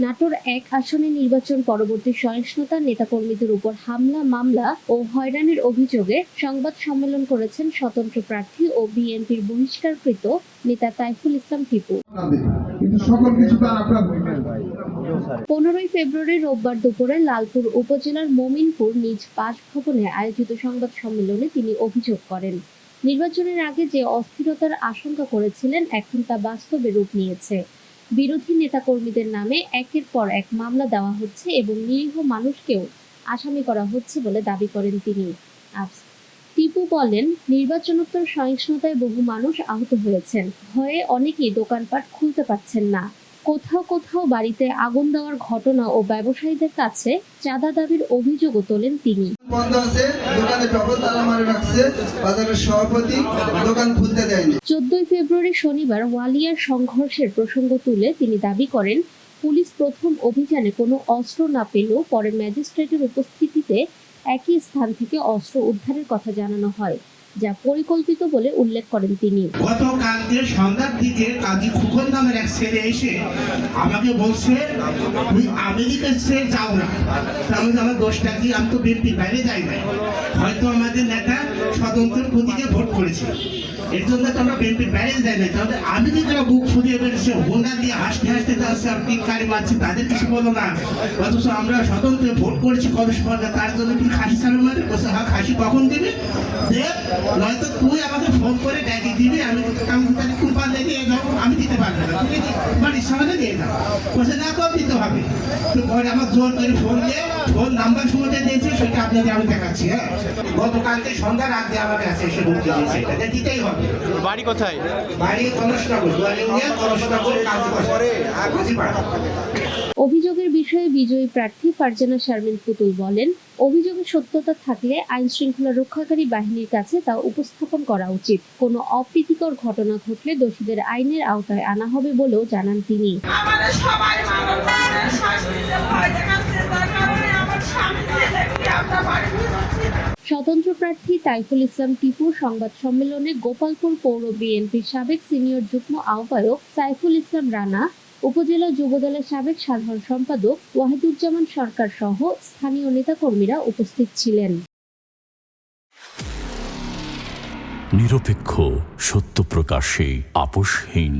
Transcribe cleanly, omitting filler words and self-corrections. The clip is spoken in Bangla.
নাটোর ১ আসনে নির্বাচন পরবর্তী সহিংসতা, নেতাকর্মীদের উপর হামলা, মামলা ও হয়রানির অভিযোগে সংবাদ সম্মেলন করেছেন স্বতন্ত্র প্রার্থী ও বিএনপির বহিষ্কারকৃত নেতা তাইফুল ইসলাম টিপু। ১৫ ফেব্রুয়ারি রোববার দুপুরে লালপুর উপজেলার মোমিনপুর নিজ বাসভবনে আয়োজিত সংবাদ সম্মেলনে তিনি অভিযোগ করেন, নির্বাচনের আগে যে অস্থিরতার আশঙ্কা করেছিলেন এখন তা বাস্তবে রূপ নিয়েছে। বিরোধী নেতাকর্মীদের নামে একের পর এক মামলা দেওয়া হচ্ছে এবং নিরীহ মানুষকেও আসামি করা হচ্ছে বলে দাবি করেন তিনি। টিপু বলেন, নির্বাচনোত্তর সহিংসতায় বহু মানুষ আহত হয়েছেন, ভয়ে অনেকেই দোকানপাট খুলতে পারছেন না। কোথাও কোথাও বাড়িতে আগুন দেওয়ার ঘটনা ও ব্যবসায়ীদের কাছে চাঁদা দাবির অভিযোগও তোলেন তিনি। ১৪ ফেব্রুয়ারি শনিবার ওয়ালিয়ার সংঘর্ষের প্রসঙ্গ তুলে তিনি দাবি করেন, পুলিশ প্রথম অভিযানে কোনো অস্ত্র না পেলেও পরে ম্যাজিস্ট্রেটের উপস্থিতিতে একই স্থান থেকে অস্ত্র উদ্ধারের কথা জানানো হয়, যা পরিকল্পিত বলে উল্লেখ করেন তিনি। গতকালকে সন্ধ্যার দিকে কাজী খুকন নামের এক ছেলে এসে আমাকে বলছে, তুই আমেরিকার ছেড়ে যাও না। তাহলে আমার দোষটা কি? আমি তো বিএনপির বাইরে যাই নাই, হয়তো আমাদের নেতা স্বতন্ত্র প্রতীকে ভোট করেছে, এর জন্য তো আমরা বিএনপির বাইরে যাই নাই। তাহলে আমি যে যারা বুক ফুরিয়ে বেড়েছে, হোন্ডা দিয়ে হাসতে হাসতে যাচ্ছে আর টিটকারি মারছি, তাদের কিছু বলো না। অথচ আমরা স্বতন্ত্র ভোট করেছি কবে সরকার, তার জন্য তুমি খাসি চালু মারে বসে, হ্যাঁ খাসি কখন দিবি দেব, নয়তো তুই আমাকে ফোন করে ডেকে দিবি, আমি কুম্পাল দিয়ে যাও, আমি দিতে পারবো না, তুমি বাড়ির সামনে দিয়ে যাও, বসে না তো দিতে হবে। তো পরে আমার জোর করে ফোন দিয়ে ফোন নাম্বার সময়টা দিয়েছে, সেটা আপনাদের আমি দেখাচ্ছি। হ্যাঁ, গতকালকে সন্ধ্যার আগে আমার কাছে এসে ঢুকতে দিয়েছে, এটা দিতেই হবে। বাড়ি কোথায়? বাড়ি কলসনগর, কলসনগর কাজীপাড়া। অভিযোগের বিষয়ে বিজয়ী প্রার্থী ফারজানা শারমিন পুতুল বলেন, অভিযোগের সত্যতা থাকলে আইন শৃঙ্খলা রক্ষাকারী বাহিনীর কাছে তা উপস্থাপন করা উচিত। কোনো অপ্রীতিকর ঘটনা ঘটলে দোষীদের আইনের আওতায় আনা হবে বলেও জানান তিনি। স্বতন্ত্র প্রার্থী তাইফুল ইসলাম টিপু সংবাদ সম্মেলনে গোপালপুর পৌর বিএনপির সাবেক সিনিয়র যুগ্ম আহ্বায়ক সাইফুল ইসলাম রানা, উপজেলা যুবদলের সাবেক সাধারণ সম্পাদক ওয়াহিদুজ্জামান সরকার সহ স্থানীয় নেতাকর্মীরা উপস্থিত ছিলেন। নিরপেক্ষ, সত্য প্রকাশে আপোষহীন।